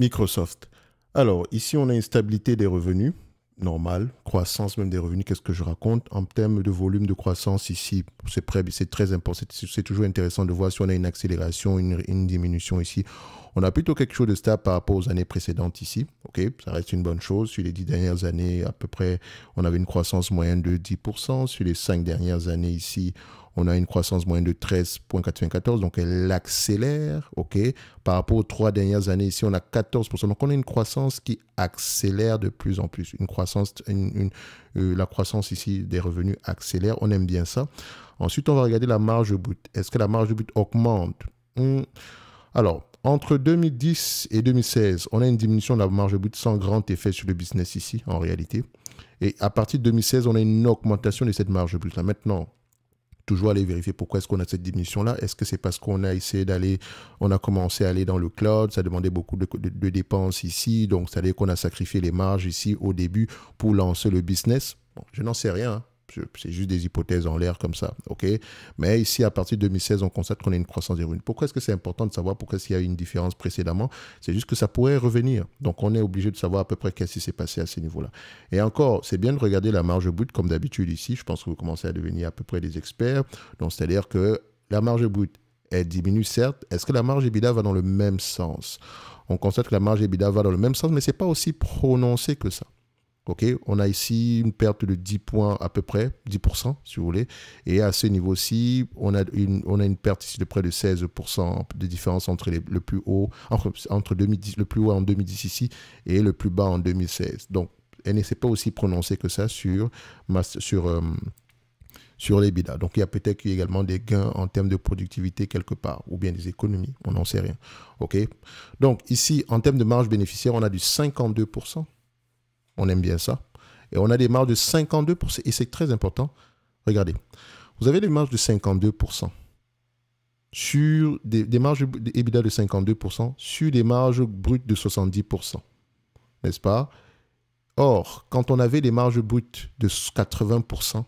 Microsoft. Alors, ici, on a une stabilité des revenus, normale, croissance même des revenus. Qu'est-ce que je raconte? En termes de volume de croissance, ici, c'est très important. C'est toujours intéressant de voir si on a une accélération, une diminution ici. On a plutôt quelque chose de stable par rapport aux années précédentes ici. OK, ça reste une bonne chose. Sur les 10 dernières années, à peu près, on avait une croissance moyenne de 10%. Sur les 5 dernières années ici, on a une croissance moyenne de 13,94, donc elle accélère, OK. Par rapport aux 3 dernières années, ici, on a 14%. Donc, on a une croissance qui accélère de plus en plus. La croissance ici des revenus accélère. On aime bien ça. Ensuite, on va regarder la marge brute. Est-ce que la marge brute augmente? Alors, entre 2010 et 2016, on a une diminution de la marge brute sans grand effet sur le business ici, en réalité. Et à partir de 2016, on a une augmentation de cette marge brute-là. Maintenant, toujours aller vérifier pourquoi est-ce qu'on a cette diminution-là. Est-ce que c'est parce qu'on a essayé on a commencé à aller dans le cloud, ça demandait beaucoup de dépenses ici, donc c'est-à-dire qu'on a sacrifié les marges ici au début pour lancer le business. Bon, je n'en sais rien, hein. C'est juste des hypothèses en l'air comme ça, ok? Mais ici, à partir de 2016, on constate qu'on a une croissance des revenus. Pourquoi est-ce que c'est important de savoir pourquoi s'il y a eu une différence précédemment? C'est juste que ça pourrait revenir. Donc, on est obligé de savoir à peu près qu'est-ce qui s'est passé à ce niveau-là. Et encore, c'est bien de regarder la marge brute comme d'habitude ici. Je pense que vous commencez à devenir à peu près des experts. Donc, c'est-à-dire que la marge brute, elle diminue certes. Est-ce que la marge EBITDA va dans le même sens? On constate que la marge EBITDA va dans le même sens, mais ce n'est pas aussi prononcé que ça. OK, on a ici une perte de 10 points à peu près, 10% si vous voulez. Et à ce niveau-ci, on a une perte ici de près de 16% de différence entre le plus haut, entre 2010, le plus haut en 2010 ici et le plus bas en 2016. Donc, elle ne s'est pas aussi prononcée que ça sur les bidas. Donc, il y a peut-être également des gains en termes de productivité quelque part, ou bien des économies, on n'en sait rien. OK, donc ici, en termes de marge bénéficiaire, on a du 52%. On aime bien ça. Et on a des marges de 52%. Et c'est très important. Regardez. Vous avez des marges de 52% sur des marges EBITDA de 52% sur des marges brutes de 70%. N'est-ce pas? Or, quand on avait des marges brutes de 80%,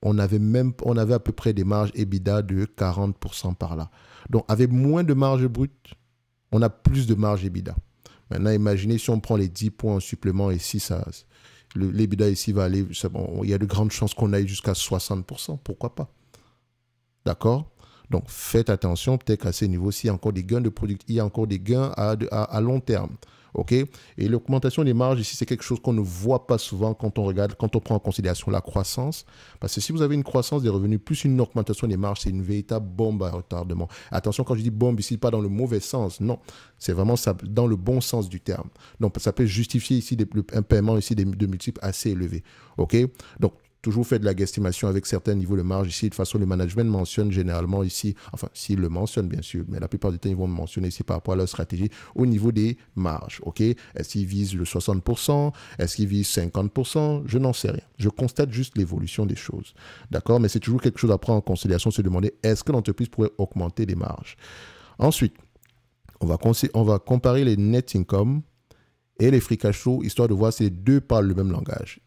on avait à peu près des marges EBITDA de 40% par là. Donc, avec moins de marge brute, on a plus de marge EBITDA. Maintenant, imaginez si on prend les 10 points en supplément ici, l'EBITDA ici va aller, il y a de grandes chances qu'on aille jusqu'à 60%, pourquoi pas? D'accord? Donc, faites attention, peut-être qu'à ces niveaux-ci, il y a encore des gains de product, il y a encore des gains à long terme. OK? Et l'augmentation des marges ici, c'est quelque chose qu'on ne voit pas souvent quand on prend en considération la croissance. Parce que si vous avez une croissance des revenus plus une augmentation des marges, c'est une véritable bombe à retardement. Attention, quand je dis bombe ici, pas dans le mauvais sens. Non, c'est vraiment ça, dans le bon sens du terme. Donc, ça peut justifier ici un paiement ici de multiples assez élevés. OK? Donc, toujours fait de la guesstimation avec certains niveaux de marge ici. De façon, le management mentionne généralement ici, enfin, s'il le mentionne bien sûr, mais la plupart du temps, ils vont mentionner ici par rapport à leur stratégie au niveau des marges. OK? Est-ce qu'ils visent le 60%? Est-ce qu'ils visent 50%? Je n'en sais rien. Je constate juste l'évolution des choses. D'accord? Mais c'est toujours quelque chose à prendre en considération, se demander est-ce que l'entreprise pourrait augmenter les marges? Ensuite, on va comparer les net income et les free cash flow, histoire de voir si les deux parlent le même langage.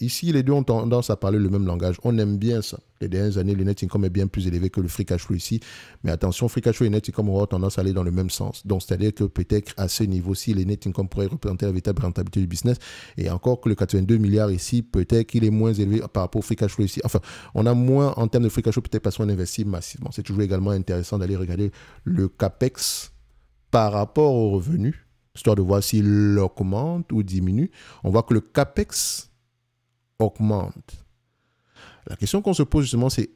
Ici, les deux ont tendance à parler le même langage. On aime bien ça. Les dernières années, le net income est bien plus élevé que le free cash flow ici. Mais attention, free cash flow et net income auront tendance à aller dans le même sens. Donc, c'est-à-dire que peut-être à ce niveau-ci, les net income pourraient représenter la véritable rentabilité du business. Et encore que le 82 milliards ici, peut-être qu'il est moins élevé par rapport au free cash flow ici. Enfin, on a moins en termes de free cash flow, peut-être parce qu'on investit massivement. C'est toujours également intéressant d'aller regarder le CAPEX par rapport aux revenus, histoire de voir s'il augmente ou diminue. On voit que le CAPEX augmente. La question qu'on se pose justement, c'est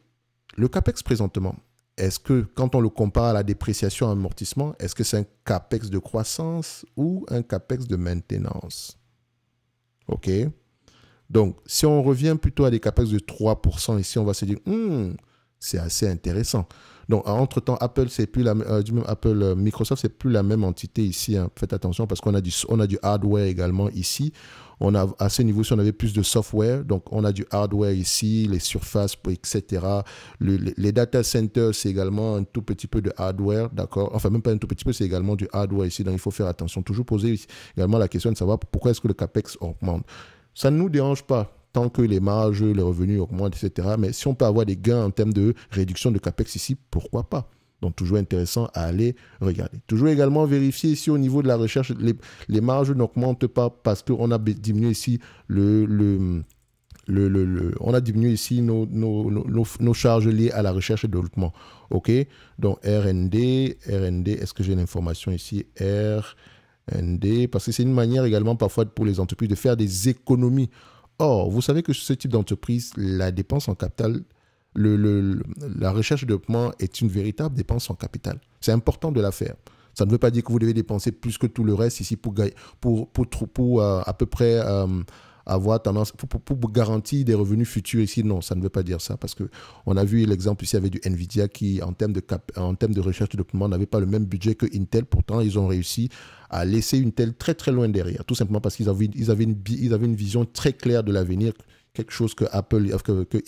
le CAPEX présentement. Est-ce que quand on le compare à la dépréciation et amortissement, est-ce que c'est un CAPEX de croissance ou un CAPEX de maintenance? OK. Donc, si on revient plutôt à des CAPEX de 3%, ici, on va se dire, c'est assez intéressant. Donc, entre-temps, Microsoft, c'est plus la même entité ici. Hein. Faites attention parce qu'on a du hardware également ici. On a, à ce niveau-ci, on avait plus de software. Donc, on a du hardware ici, les surfaces, etc. Les data centers, c'est également un tout petit peu de hardware, d'accord? Enfin, même pas un tout petit peu, c'est également du hardware ici. Donc, il faut faire attention. Toujours poser également la question de savoir pourquoi est-ce que le CAPEX augmente. Ça ne nous dérange pas tant que les marges, les revenus augmentent, etc. Mais si on peut avoir des gains en termes de réduction de CAPEX ici, pourquoi pas? Donc, toujours intéressant à aller regarder. Toujours également vérifier ici au niveau de la recherche, les marges n'augmentent pas parce qu'on a diminué ici on a diminué ici nos charges liées à la recherche et développement. OK? Donc, R&D, est-ce que j'ai l'information ici? R&D, parce que c'est une manière également parfois pour les entreprises de faire des économies. Or, vous savez que ce type d'entreprise, la dépense en capital, la recherche et développement est une véritable dépense en capital. C'est important de la faire. Ça ne veut pas dire que vous devez dépenser plus que tout le reste ici pour à peu près avoir tendance, pour garantir des revenus futurs ici. Non, ça ne veut pas dire ça parce qu'on a vu l'exemple ici avec du Nvidia qui, en termes de recherche et développement, n'avait pas le même budget que Intel. Pourtant, ils ont réussi à laisser Intel très très loin derrière, tout simplement parce qu'ils avaient une vision très claire de l'avenir, quelque chose que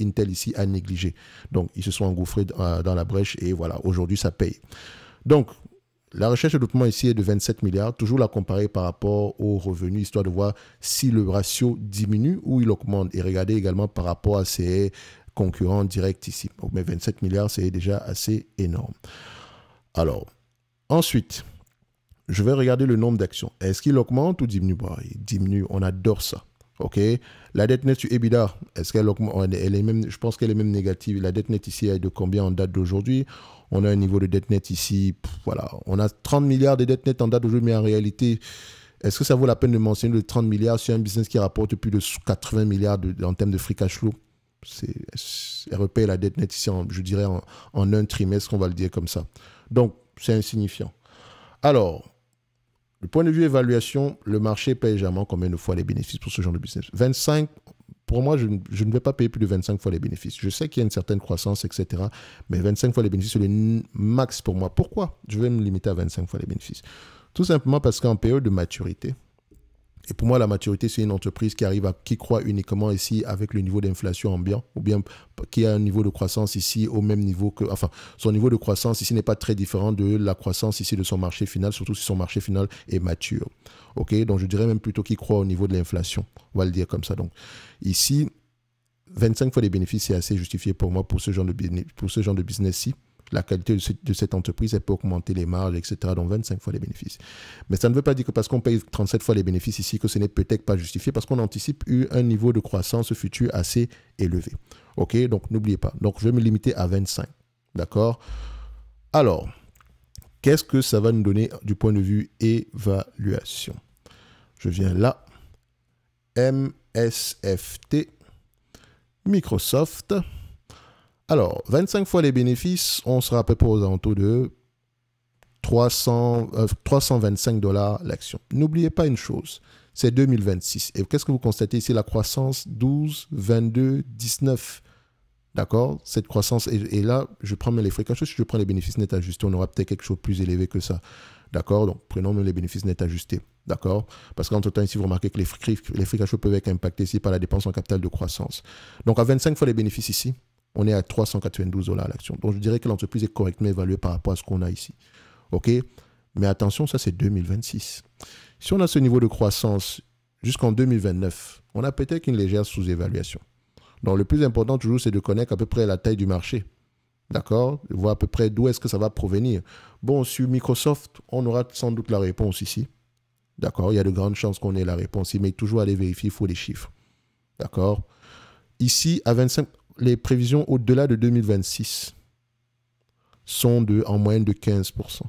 Intel ici a négligé. Donc, ils se sont engouffrés dans la brèche et voilà, aujourd'hui, ça paye. Donc, la recherche et développement ici est de 27 milliards, toujours la comparer par rapport aux revenus, histoire de voir si le ratio diminue ou il augmente. Et regarder également par rapport à ses concurrents directs ici. Donc, mais 27 milliards, c'est déjà assez énorme. Alors, ensuite, je vais regarder le nombre d'actions. Est-ce qu'il augmente ou diminue? Bon, il diminue, on adore ça. OK. La dette nette sur EBITDA, est-ce qu'elle augmente? Je pense qu'elle est même négative. La dette nette ici est de combien en date d'aujourd'hui? On a un niveau de dette nette ici. Voilà. On a 30 milliards de dette nette en date d'aujourd'hui, mais en réalité, est-ce que ça vaut la peine de mentionner le 30 milliards sur un business qui rapporte plus de 80 milliards en termes de free cash flow? Elle repaye la dette nette ici, je dirais, en un trimestre, on va le dire comme ça. Donc, c'est insignifiant. Alors, du point de vue évaluation, le marché paye jamais combien de fois les bénéfices pour ce genre de business? 25, pour moi, je ne vais pas payer plus de 25 fois les bénéfices. Je sais qu'il y a une certaine croissance, etc. Mais 25 fois les bénéfices, c'est le max pour moi. Pourquoi je vais me limiter à 25 fois les bénéfices? Tout simplement parce qu'en période de maturité, et pour moi, la maturité, c'est une entreprise qui croît uniquement ici avec le niveau d'inflation ambiant, ou bien qui a un niveau de croissance ici au même niveau que... Enfin, son niveau de croissance ici n'est pas très différent de la croissance ici de son marché final, surtout si son marché final est mature. OK? Donc, je dirais même plutôt qu'il croît au niveau de l'inflation. On va le dire comme ça. Donc, ici, 25 fois les bénéfices, c'est assez justifié pour moi pour ce genre de business-ci. La qualité de cette entreprise, elle peut augmenter les marges, etc. Donc 25 fois les bénéfices. Mais ça ne veut pas dire que parce qu'on paye 37 fois les bénéfices ici, que ce n'est peut-être pas justifié parce qu'on anticipe un niveau de croissance futur assez élevé. OK? Donc n'oubliez pas. Donc je vais me limiter à 25. D'accord? Alors, qu'est-ce que ça va nous donner du point de vue évaluation? Je viens là. MSFT. Microsoft. Alors, 25 fois les bénéfices, on sera à peu près aux alentours de 325 $ l'action. N'oubliez pas une chose, c'est 2026. Et qu'est-ce que vous constatez ici? La croissance 12, 22, 19. D'accord? Cette croissance, et là, je prends les fréquences, si je prends les bénéfices nets ajustés, on aura peut-être quelque chose de plus élevé que ça. D'accord? Donc, prenons même les bénéfices nets ajustés. D'accord? Parce qu'entre-temps, ici, vous remarquez que les free cash flow peuvent être impactés ici par la dépense en capital de croissance. Donc, à 25 fois les bénéfices ici, on est à 392 $ l'action. Donc, je dirais que l'entreprise est correctement évaluée par rapport à ce qu'on a ici. OK? Mais attention, ça, c'est 2026. Si on a ce niveau de croissance jusqu'en 2029, on a peut-être une légère sous-évaluation. Donc, le plus important, toujours, c'est de connaître à peu près la taille du marché. D'accord? Voir à peu près d'où est-ce que ça va provenir. Bon, sur Microsoft, on aura sans doute la réponse ici. D'accord? Il y a de grandes chances qu'on ait la réponse ici, mais toujours aller vérifier, il faut les chiffres. D'accord? Ici, à 25... les prévisions au-delà de 2026 sont en moyenne de 15%.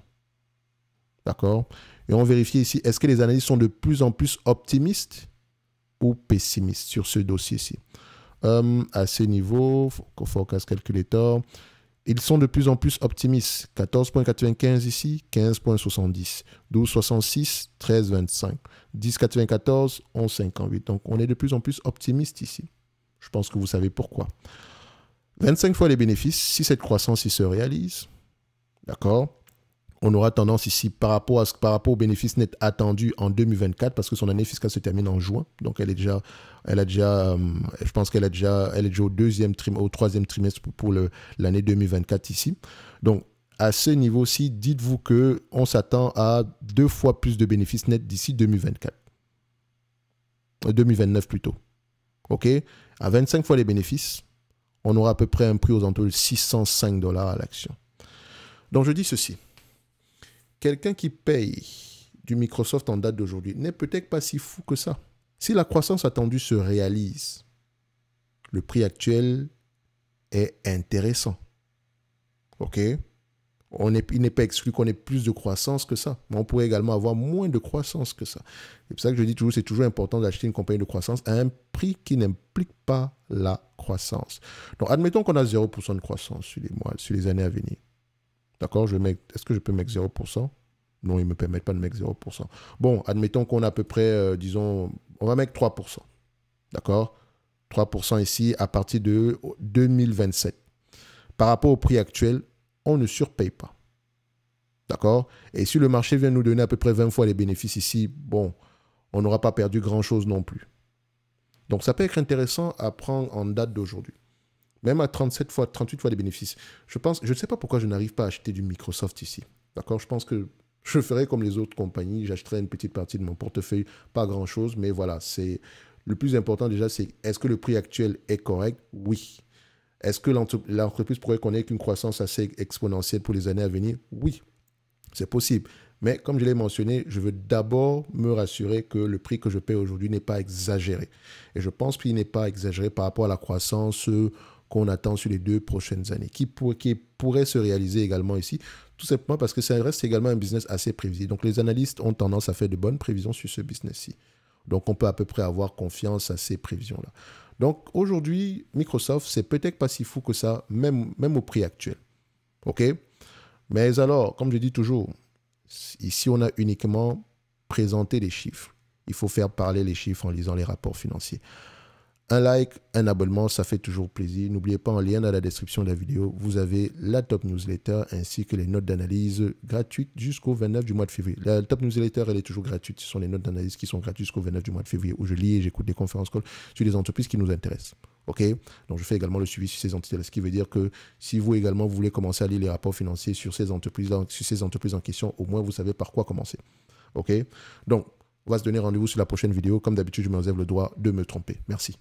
D'accord? Et on vérifie ici, est-ce que les analystes sont de plus en plus optimistes ou pessimistes sur ce dossier-ci? À ce niveau, Forecast Calculator, ils sont de plus en plus optimistes. 14,95 ici, 15,70. 12,66, 13,25. 10,94, 11,58. Donc, on est de plus en plus optimistes ici. Je pense que vous savez pourquoi. 25 fois les bénéfices, si cette croissance se réalise, d'accord, on aura tendance ici par rapport aux bénéfices nets attendus en 2024, parce que son année fiscale se termine en juin, donc je pense qu'elle est déjà au troisième trimestre pour l'année 2024 ici. Donc, à ce niveau-ci, dites-vous qu'on s'attend à 2 fois plus de bénéfices nets d'ici 2024. 2029 plutôt. OK? À 25 fois les bénéfices, on aura à peu près un prix aux alentours de 605 $ à l'action. Donc, je dis ceci. Quelqu'un qui paye du Microsoft en date d'aujourd'hui n'est peut-être pas si fou que ça. Si la croissance attendue se réalise, le prix actuel est intéressant. OK? Il n'est pas exclu qu'on ait plus de croissance que ça. Mais on pourrait également avoir moins de croissance que ça. C'est pour ça que je dis toujours, c'est toujours important d'acheter une compagnie de croissance à un prix qui n'implique pas la croissance. Donc, admettons qu'on a 0% de croissance sur les années à venir. D'accord? Est-ce que je peux mettre 0%? Non, ils ne me permettent pas de mettre 0%. Bon, admettons qu'on a à peu près, disons, on va mettre 3%. D'accord? 3% ici à partir de 2027. Par rapport au prix actuel, on ne surpaye pas. D'accord? Et si le marché vient nous donner à peu près 20 fois les bénéfices ici, bon, on n'aura pas perdu grand-chose non plus. Donc, ça peut être intéressant à prendre en date d'aujourd'hui. Même à 38 fois les bénéfices. Je ne sais pas pourquoi je n'arrive pas à acheter du Microsoft ici. D'accord? Je pense que je ferai comme les autres compagnies. J'achèterai une petite partie de mon portefeuille. Pas grand-chose, mais voilà. Le plus important déjà, c'est est-ce que le prix actuel est correct? Oui. Est-ce que l'entreprise pourrait connaître une croissance assez exponentielle pour les années à venir? Oui, c'est possible. Mais comme je l'ai mentionné, je veux d'abord me rassurer que le prix que je paie aujourd'hui n'est pas exagéré. Et je pense qu'il n'est pas exagéré par rapport à la croissance qu'on attend sur les 2 prochaines années, qui pourrait se réaliser également ici, tout simplement parce que ça reste également un business assez prévisible. Donc les analystes ont tendance à faire de bonnes prévisions sur ce business-ci. Donc on peut à peu près avoir confiance à ces prévisions-là. Donc aujourd'hui, Microsoft, c'est peut-être pas si fou que ça, même au prix actuel. OK? Mais alors, comme je dis toujours, ici on a uniquement présenté les chiffres. Il faut faire parler les chiffres en lisant les rapports financiers. Un like, un abonnement, ça fait toujours plaisir. N'oubliez pas, en lien dans la description de la vidéo, vous avez la top newsletter ainsi que les notes d'analyse gratuites jusqu'au 29 du mois de février. La top newsletter, elle est toujours gratuite. Ce sont les notes d'analyse qui sont gratuites jusqu'au 29 du mois de février où je lis et j'écoute des conférences calls sur les entreprises qui nous intéressent. OK? Donc, je fais également le suivi sur ces entités-là, ce qui veut dire que si vous également vous voulez commencer à lire les rapports financiers sur ces entreprises-là, sur ces entreprises en question, au moins vous savez par quoi commencer. OK? Donc, on va se donner rendez-vous sur la prochaine vidéo. Comme d'habitude, je me réserve le droit de me tromper. Merci.